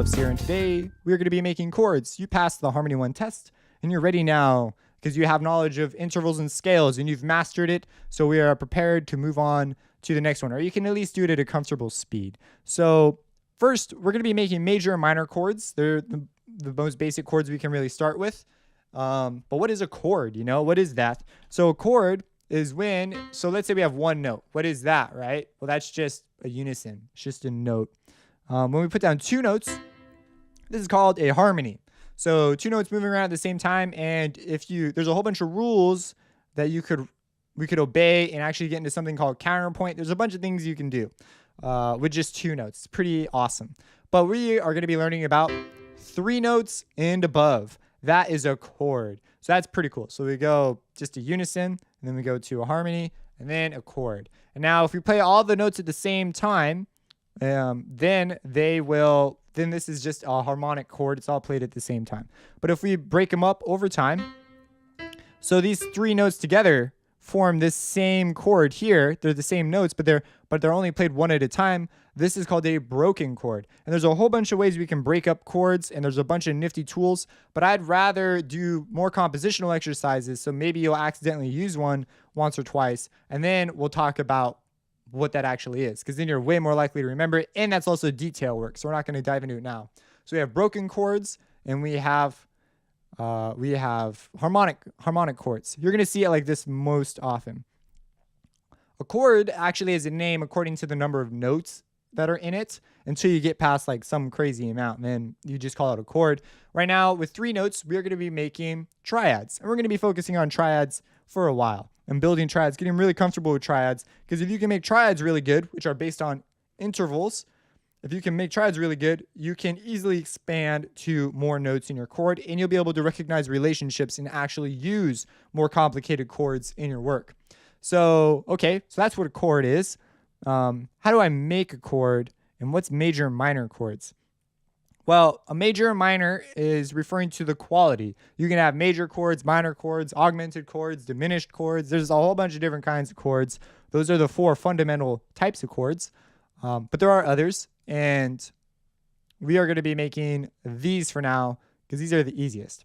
Phillips here, and today we're going to be making chords. You passed the Harmony 1 test, and you're ready now because you have knowledge of intervals and scales, and you've mastered it, so we are prepared to move on to the next one, or you can at least do it at a comfortable speed. So first, we're going to be making major and minor chords. They're the most basic chords we can really start with. But what is a chord? What is that? So a chord is so let's say we have one note. What is that, right? Well, that's just a unison. It's just a note. When we put down two notes, this is called a harmony. So two notes moving around at the same time, and there's a whole bunch of rules that we could obey and actually get into something called counterpoint. There's a bunch of things you can do with just two notes. It's pretty awesome. But we are going to be learning about three notes and above. That is a chord. So that's pretty cool. So we go just a unison, and then we go to a harmony, and then a chord. And now if we play all the notes at the same time, then this is just a harmonic chord. It's all played at the same time. But if we break them up over time, so these three notes together form this same chord here. They're the same notes, but they're only played one at a time. This is called a broken chord. And there's a whole bunch of ways we can break up chords, and there's a bunch of nifty tools, but I'd rather do more compositional exercises. So maybe you'll accidentally use one once or twice, and then we'll talk about what that actually is, because then you're way more likely to remember it, and that's also detail work, so we're not going to dive into it now. So we have broken chords, and we have harmonic chords. You're going to see it like this most often. A chord actually has a name according to the number of notes that are in it until you get past like some crazy amount, and then you just call it a chord. Right now, with three notes, we're going to be making triads, and we're going to be focusing on triads for a while and building triads, getting really comfortable with triads, because if you can make triads really good, which are based on intervals, if you can make triads really good, you can easily expand to more notes in your chord, and you'll be able to recognize relationships and actually use more complicated chords in your work. So that's what a chord is. How do I make a chord, and what's major and minor chords? Well, a major and minor is referring to the quality. You can have major chords, minor chords, augmented chords, diminished chords. There's a whole bunch of different kinds of chords. Those are the four fundamental types of chords. But there are others, and we are going to be making these for now because these are the easiest.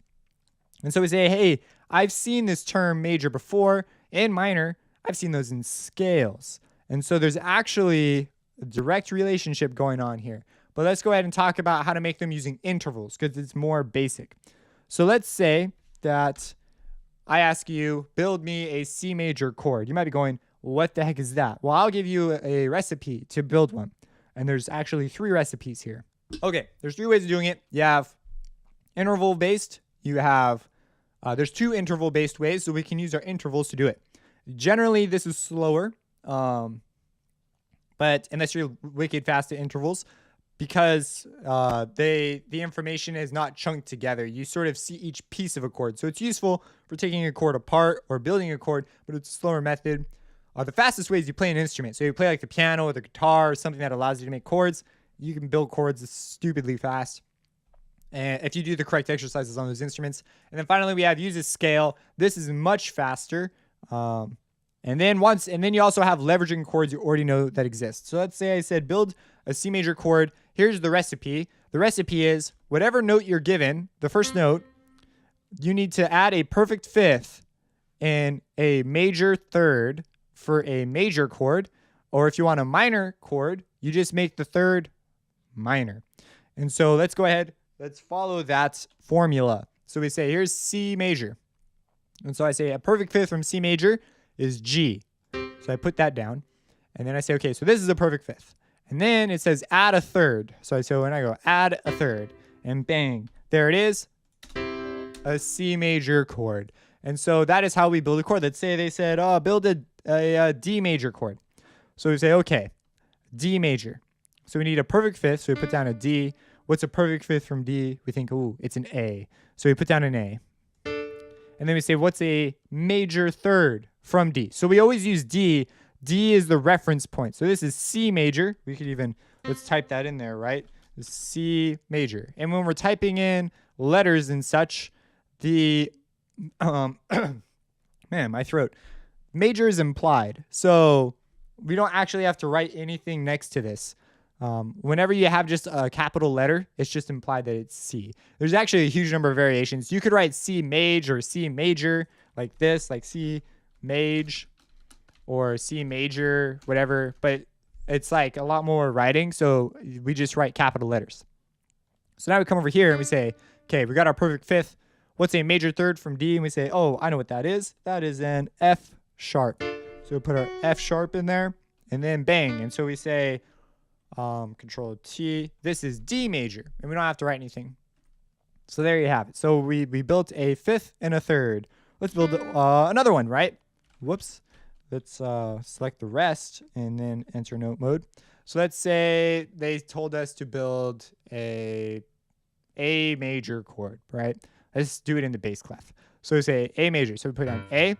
And so we say, hey, I've seen this term major before and minor. I've seen those in scales. And so there's actually a direct relationship going on here. But let's go ahead and talk about how to make them using intervals, because it's more basic. So let's say that I ask you, build me a C major chord. You might be going, what the heck is that? Well, I'll give you a recipe to build one. And there's actually three recipes here. Okay, there's three ways of doing it. You have interval-based. There's two interval-based ways, so we can use our intervals to do it. Generally, this is slower, but unless you're wicked fast at intervals, because the information is not chunked together. You sort of see each piece of a chord. So it's useful for taking a chord apart or building a chord, but it's a slower method. The fastest way is you play an instrument. So you play like the piano or the guitar or something that allows you to make chords. You can build chords stupidly fast, and if you do the correct exercises on those instruments. And then finally, we have use a scale. This is much faster. And then you also have leveraging chords you already know that exist. So let's say I said build a C major chord. Here's the recipe. The recipe is whatever note you're given, the first note, you need to add a perfect fifth and a major third for a major chord. Or if you want a minor chord, you just make the third minor. And so let's go ahead. Let's follow that formula. So we say here's C major. And so I say a perfect fifth from C major is G. So I put that down. And then I say, okay, so this is a perfect fifth. And then it says add a third. So when I go add a third, and bang, there it is, a C major chord. And so that is how we build a chord. Let's say they said, build a D major chord. So we say, okay, D major. So we need a perfect fifth. So we put down a D. What's a perfect fifth from D? We think, ooh, it's an A. So we put down an A. And then we say, what's a major third from D? So we always use D. D is the reference point. So this is C major. We could even, let's type that in there, right? C major. And when we're typing in letters and such, the, man, my throat. Major is implied. So we don't actually have to write anything next to this. Whenever you have just a capital letter, it's just implied that it's C. There's actually a huge number of variations. You could write C maj or C major like this, like C maj or C major, whatever. But it's like a lot more writing, so we just write capital letters. So now we come over here and we say, okay, we got our perfect fifth. What's a major third from D? And we say, oh, I know what that is. That is an F sharp. So we put our F sharp in there and then bang. And so we say, Control T. This is D major, and we don't have to write anything. So there you have it. So we built a fifth and a third. Let's build another one, right? Whoops. Let's select the rest and then enter note mode. So let's say they told us to build a major chord, right? Let's do it in the bass clef. So we say A major. So we put down A.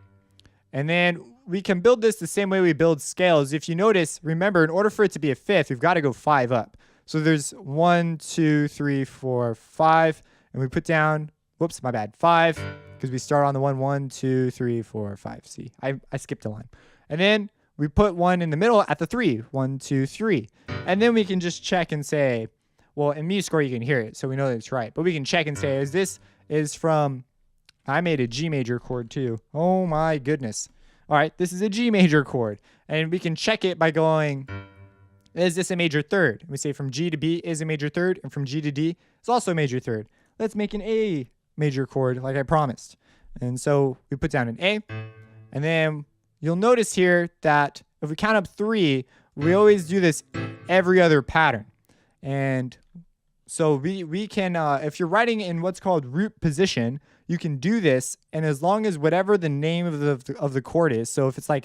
And then we can build this the same way we build scales. If you notice, remember, in order for it to be a fifth, we've got to go 5 up. So there's 1, 2, 3, 4, 5. And we put down, whoops, my bad, 5. Because we start on the 1, 1, 2, 3, 4, 5. See, I skipped a line. And then we put 1 in the middle at the 3. 1, 2, 3. And then we can just check and say, well, in MIDI score, you can hear it. So we know that it's right. But we can check and say, is this from... I made a G major chord too. Oh my goodness. All right, this is a G major chord. And we can check it by going, is this a major third? We say from G to B is a major third, and from G to D is also a major third. Let's make an A major chord like I promised. And so we put down an A. And then you'll notice here that if we count up 3, we always do this every other pattern. And so we can, if you're writing in what's called root position, you can do this, and as long as whatever the name of the chord is, so if it's like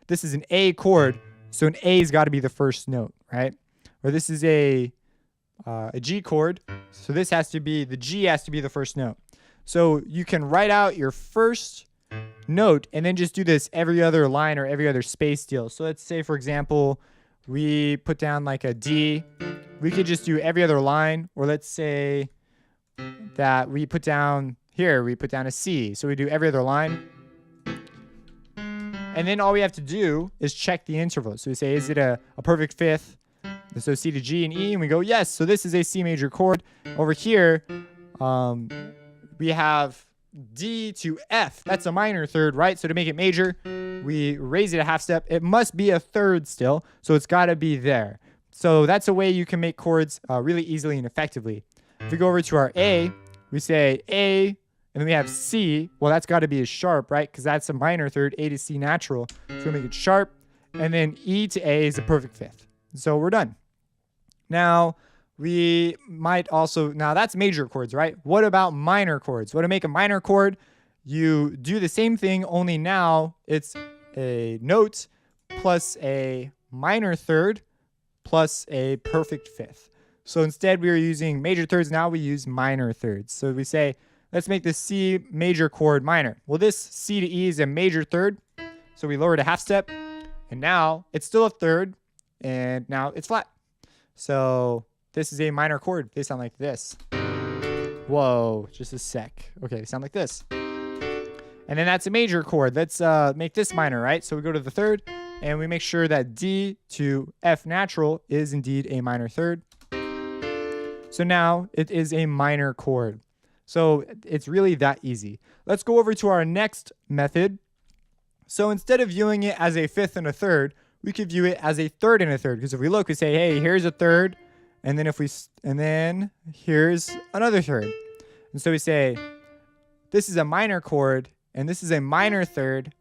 this is an A chord, so an A's got to be the first note, right? Or this is a G chord, so this has to be, the G has to be the first note. So you can write out your first note and then just do this every other line or every other space deal. So let's say, for example, we put down like a D. We could just do every other line, or let's say that we put down here, we put down a C. So we do every other line. And then all we have to do is check the interval. So we say, is it a perfect fifth? So C to G and E, and we go, yes. So this is a C major chord. Over here, we have D to F. That's a minor third, right? So to make it major, we raise it a half step. It must be a third still, so it's got to be there. So that's a way you can make chords really easily and effectively. If we go over to our A, we say A, and then we have C. Well, that's got to be a sharp, right? Because that's a minor third, A to C natural. So we make it sharp. And then E to A is a perfect fifth. So we're done. Now, we might also, now that's major chords, right? What about minor chords? Well, to make a minor chord, you do the same thing, only now it's a note plus a minor third plus a perfect fifth. So instead we are using major thirds, now we use minor thirds. So we say, let's make this C major chord minor. Well, this C to E is a major third, so we lower it a half step, and now it's still a third, and now it's flat. So this is a minor chord. They sound like this. Whoa, just a sec. Okay, they sound like this. And then that's a major chord. Let's make this minor, right? So we go to the third, and we make sure that D to F natural is indeed a minor third. So now it is a minor chord. So it's really that easy. Let's go over to our next method. So instead of viewing it as a fifth and a third, we could view it as a third and a third. Because if we look, we say, hey, here's a third, and then here's another third. And so we say, this is a minor chord, and this is a minor third.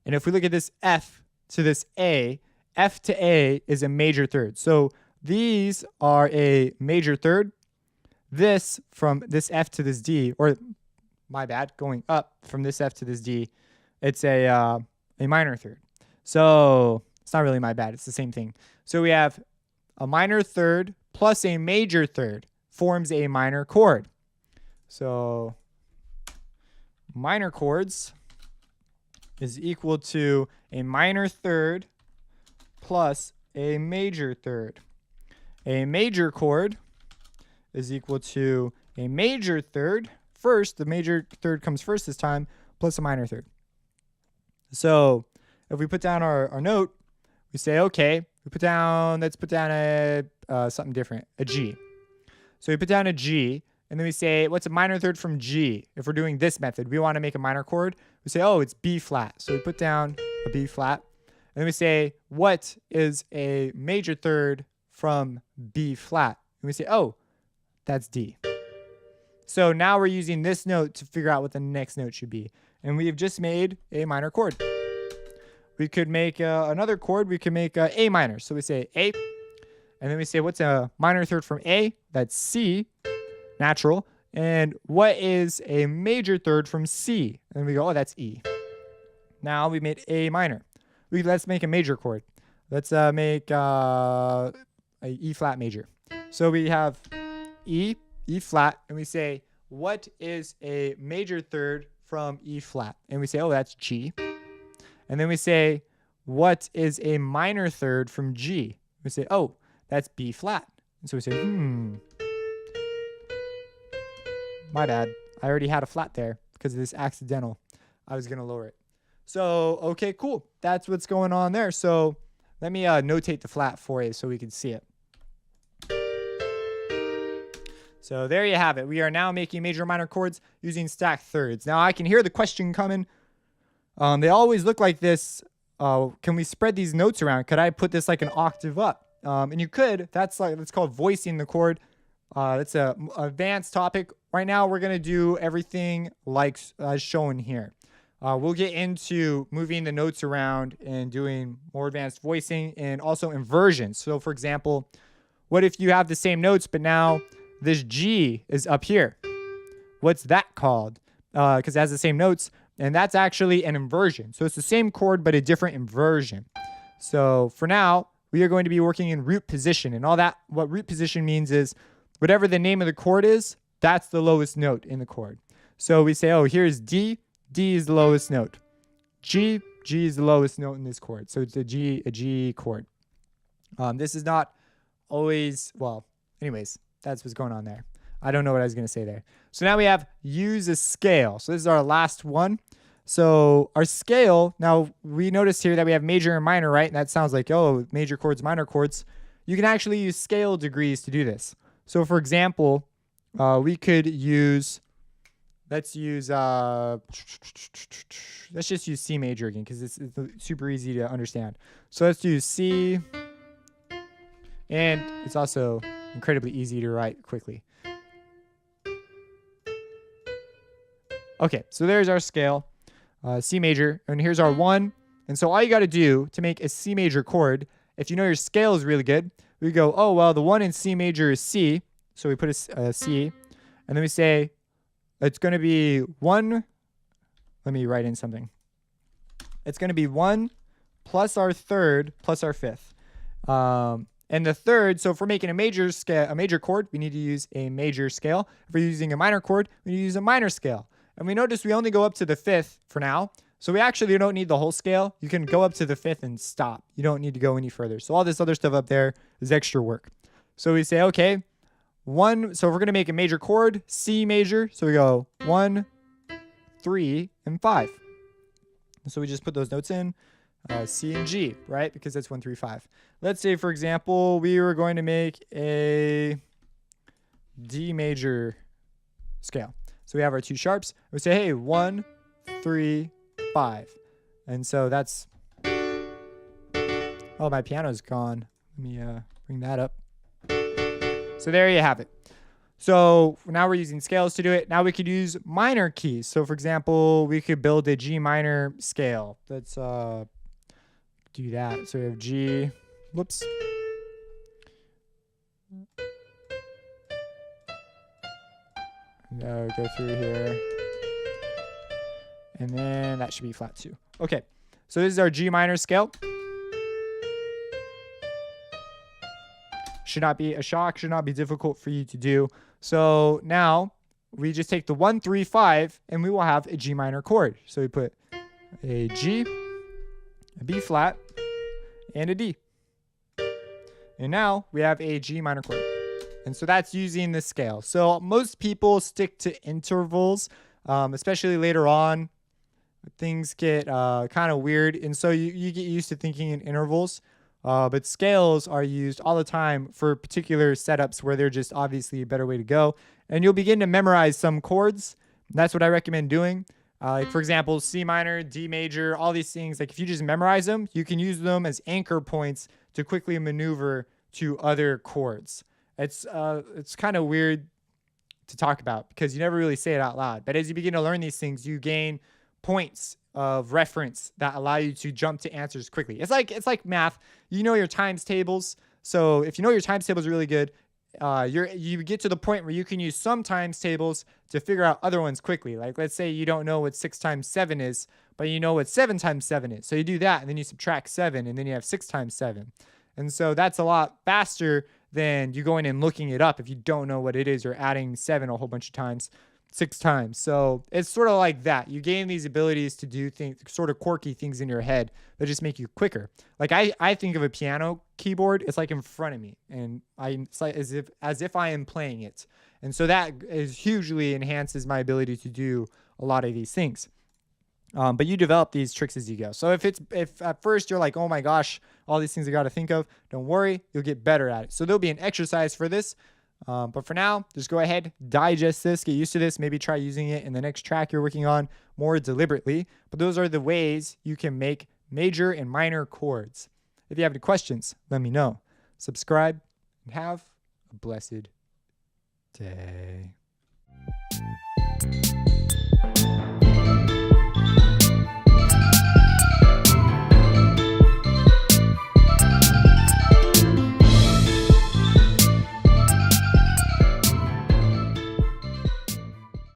And if we look at this F to this A, F to A is a major third. So these are a major third. This from this F to this D, or my bad, going up from this F to this D, it's a minor third. So it's not really my bad. It's the same thing. So we have a minor third plus a major third forms a minor chord. So minor chords is equal to a minor third plus a major third. A major chord is equal to a major third. First, the major third comes first this time, plus a minor third. So if we put down our note, we say, okay, let's put down something different, a G. So we put down a G, and then we say, what's a minor third from G? If we're doing this method, we want to make a minor chord. We say, oh, it's B flat. So we put down a B flat. And then we say, what is a major third from B flat? And we say, oh, that's D. So now we're using this note to figure out what the next note should be. And we've just made a minor chord. We could make another chord. We could make A minor. So we say A. And then we say, what's a minor third from A? That's C, natural. And what is a major third from C? And we go, oh, that's E. Now we made A minor. Let's make a major chord. Let's make a E flat major. So we have E flat, and we say, what is a major third from E flat? And we say, oh, that's G. And then we say, what is a minor third from G? We say, oh, that's B flat. And so we say, my bad. I already had a flat there because of this accidental. I was going to lower it. So, okay, cool. That's what's going on there. So let me notate the flat for you so we can see it. So there you have it. We are now making major and minor chords using stacked thirds. Now I can hear the question coming. They always look like this. Can we spread these notes around? Could I put this like an octave up? And you could. That's called voicing the chord. That's a advanced topic. Right now we're gonna do everything like as shown here. We'll get into moving the notes around and doing more advanced voicing and also inversions. So for example, what if you have the same notes, but now this G is up here? What's that called? Because it has the same notes, and that's actually an inversion. So it's the same chord, but a different inversion. So for now, we are going to be working in root position, and all that. What root position means is whatever the name of the chord is, that's the lowest note in the chord. So we say, oh, here's D. D is the lowest note. G is the lowest note in this chord. So it's a G chord. This is not always, well, anyways, that's what's going on there. I don't know what I was going to say there. So now we have use a scale. So this is our last one. So our scale, now we notice here that we have major and minor, right? And that sounds like, oh, major chords, minor chords. You can actually use scale degrees to do this. So for example, we could use, let's just use C major again because it's super easy to understand. So let's do C, and it's also incredibly easy to write quickly. Okay, so there's our scale, C major, and here's our 1. And so all you got to do to make a C major chord, if you know your scale is really good, we go, oh, well, the 1 in C major is C. So we put a C, and then we say it's going to be 1. Let me write in something. It's going to be 1 plus our third plus our fifth. And the third, so if we're making a major scale, a major chord, we need to use a major scale. If we're using a minor chord, we need to use a minor scale. And we notice we only go up to the fifth for now. So we actually don't need the whole scale. You can go up to the fifth and stop. You don't need to go any further. So all this other stuff up there is extra work. So we say, okay, 1. So if we're going to make a major chord, C major. So we go 1, 3, and 5. And so we just put those notes in, C and G, right? Because that's 1, 3, 5. Let's say, for example, we were going to make a D major scale. So we have our 2 sharps. We say, hey, 1, 3, 5. And so that's, oh, my piano's gone. Let me bring that up. So there you have it. So now we're using scales to do it. Now we could use minor keys. So for example, we could build a G minor scale. Let's do that. So we have G, whoops. No, go through here. And then that should be flat too. Okay, so this is our G minor scale. Should not be a shock, should not be difficult for you to do. So now we just take the 1, 3, 5, and we will have a G minor chord. So we put a G, a B flat, and a D. And now we have a G minor chord. And so that's using the scale. So most people stick to intervals, especially later on. Things get kind of weird. And so you get used to thinking in intervals. But scales are used all the time for particular setups where they're just obviously a better way to go. And you'll begin to memorize some chords. That's what I recommend doing. Like for example, C minor, D major, all these things. Like if you just memorize them, you can use them as anchor points to quickly maneuver to other chords. It's kind of weird to talk about because you never really say it out loud. But as you begin to learn these things, you gain points of reference that allow you to jump to answers quickly. It's like math. You know your times tables. So if you know your times tables really good, you get to the point where you can use some times tables to figure out other ones quickly. Like let's say you don't know what 6 times 7 is, but you know what 7 times 7 is. So you do that and then you subtract 7 and then you have 6 times 7. And so that's a lot faster than you going and looking it up if you don't know what it is or adding 7 a whole bunch of times, 6 times. So it's sort of like that. You gain these abilities to do things, sort of quirky things in your head that just make you quicker. Like I think of a piano keyboard, it's like in front of me, and it's like as if I am playing it. And so that is hugely enhances my ability to do a lot of these things. But you develop these tricks as you go. So if at first you're like, oh my gosh, all these things I got to think of, don't worry, you'll get better at it. So there'll be an exercise for this. But for now, just go ahead, digest this, get used to this, maybe try using it in the next track you're working on more deliberately. But those are the ways you can make major and minor chords. If you have any questions, let me know. Subscribe and have a blessed day.